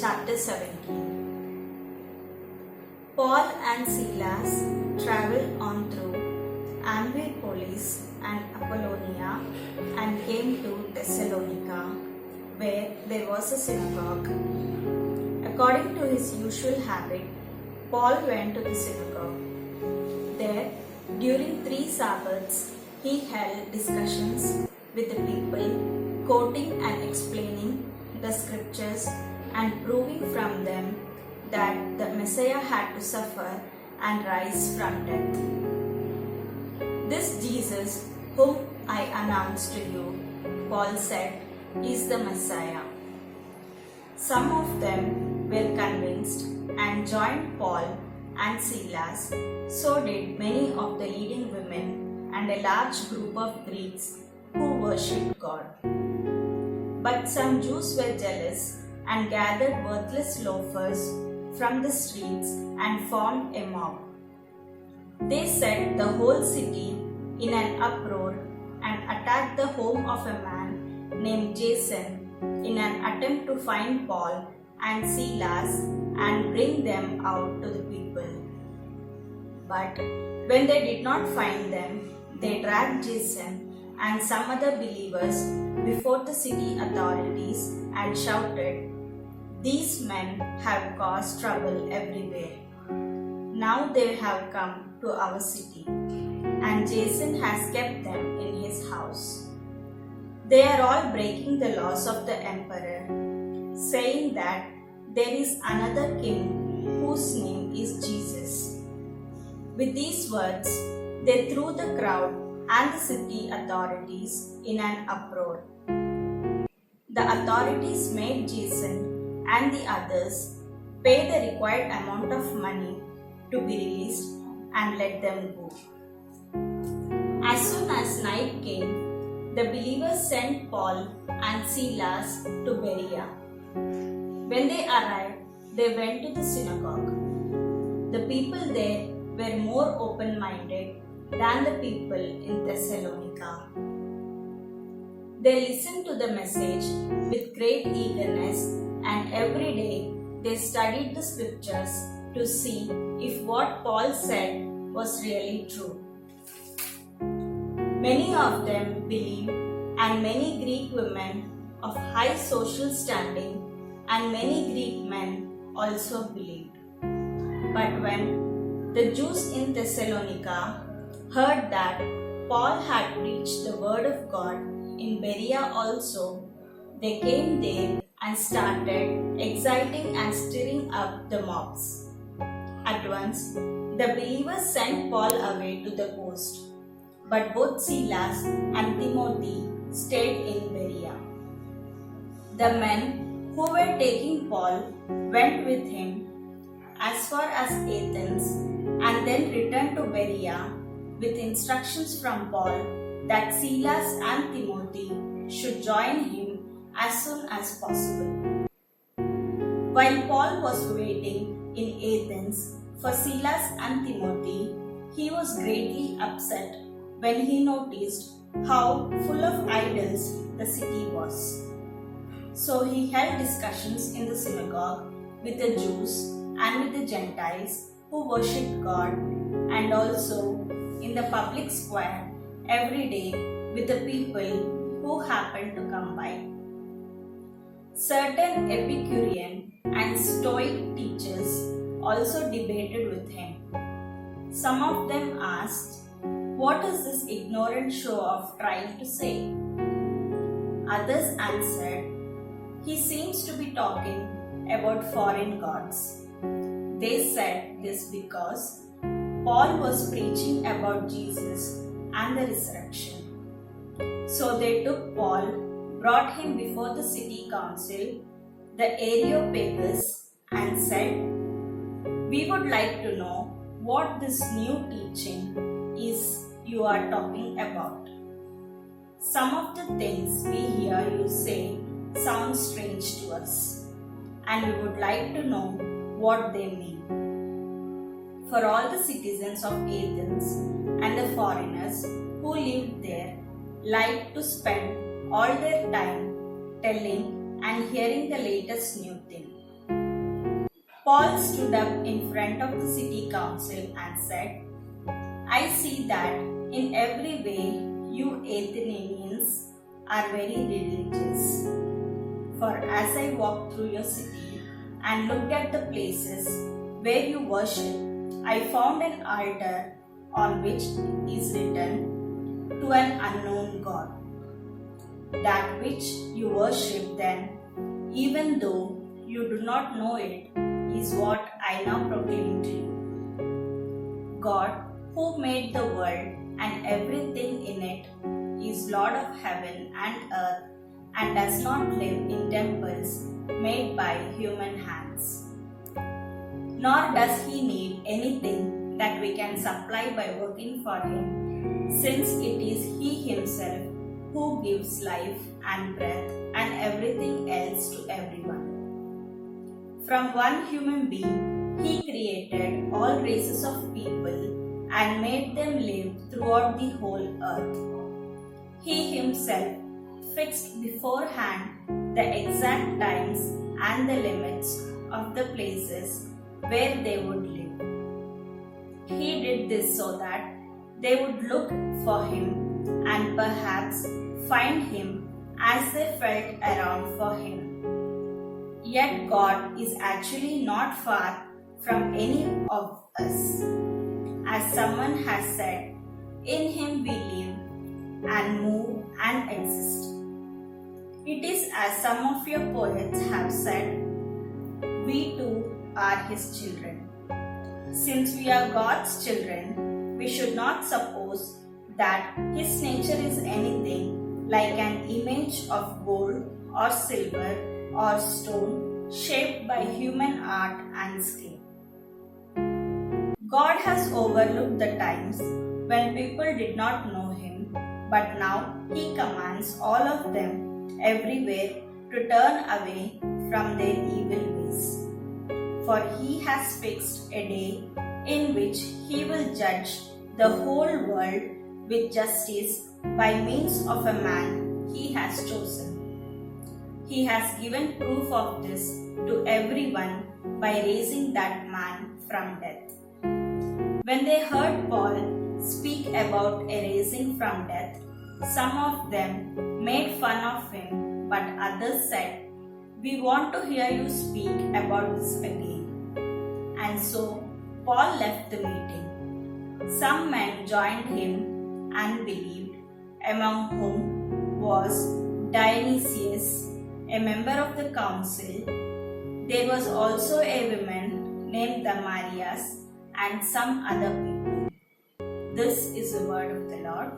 Chapter 17. Paul and Silas travelled on through Amphipolis and Apollonia and came to Thessalonica, where there was a synagogue. According to his usual habit, Paul went to the synagogue. There, during 3 Sabbaths, he held discussions with the people, quoting and explaining the scriptures and proving from them that the Messiah had to suffer and rise from death. This Jesus, whom I announce to you, Paul said, is the Messiah. Some of them were convinced and joined Paul and Silas. So did many of the leading women and a large group of Greeks who worshipped God. But some Jews were jealous and gathered worthless loafers from the streets and formed a mob. They set the whole city in an uproar and attacked the home of a man named Jason in an attempt to find Paul and Silas and bring them out to the people. But when they did not find them, they dragged Jason and some other believers before the city authorities and shouted, "These men have caused trouble everywhere. Now they have come to our city, and Jason has kept them in his house. They are all breaking the laws of the emperor, saying that there is another king whose name is Jesus." With these words, they threw the crowd and the city authorities in an uproar. The authorities made Jason and the others pay the required amount of money to be released and let them go. As soon as night came, the believers sent Paul and Silas to Berea. When they arrived, they went to the synagogue. The people there were more open-minded than the people in Thessalonica. They listened to the message with great eagerness, and every day they studied the scriptures to see if what Paul said was really true. Many of them believed, and many Greek women of high social standing and many Greek men also believed. But when the Jews in Thessalonica heard that Paul had preached the word of God in Berea also, they came there and started exciting and stirring up the mobs. At once, the believers sent Paul away to the coast, but both Silas and Timothy stayed in Berea. The men who were taking Paul went with him as far as Athens and then returned to Berea with instructions from Paul that Silas and Timothy should join him as soon as possible. While Paul was waiting in Athens for Silas and Timothy, he was greatly upset when he noticed how full of idols the city was. So he held discussions in the synagogue with the Jews and with the Gentiles who worshipped God, and also in the public square every day with the people who happened to come by. Certain Epicurean and Stoic teachers also debated with him. Some of them asked, "What is this ignorant show of trying to say?" Others answered, "He seems to be talking about foreign gods." They said this because Paul was preaching about Jesus and the resurrection. So they took Paul, brought him before the city council, the Areopagus, and said, "We would like to know what this new teaching is you are talking about. Some of the things we hear you say sound strange to us, and we would like to know what they mean." For all the citizens of Athens and the foreigners who lived there liked to spend all their time telling and hearing the latest new thing. Paul stood up in front of the city council and said, I see that in every way you Athenians are very religious. For as I walked through your city and looked at the places where you worship, I found an altar on which is written, to an unknown God. That which you worship then, even though you do not know it, is what I now proclaim to you. God, who made the world and everything in it, is Lord of heaven and earth and does not live in temples made by human hands. Nor does he need anything that we can supply by working for him, since it is he himself who gives life and breath and everything else to everyone. From one human being, he created all races of people and made them live throughout the whole earth. He himself fixed beforehand the exact times and the limits of the places where they would live. He did this so that they would look for him and perhaps find him as they felt around for him. Yet God is actually not far from any of us. As someone has said, in him we live and move and exist. It is as some of your poets have said, we too are his children. Since we are God's children, we should not suppose that his nature is anything like an image of gold or silver or stone shaped by human art and skill. God has overlooked the times when people did not know him, but now he commands all of them everywhere to turn away from their evil ways. For he has fixed a day in which he will judge the whole world with justice by means of a man he has chosen. He has given proof of this to everyone by raising that man from death. When they heard Paul speak about a raising from death, some of them made fun of him, but others said, we want to hear you speak about this again. And so Paul left the meeting. Some men joined him and believed, among whom was Dionysius, a member of the council. There was also a woman named Damaris and some other people. This is the word of the Lord.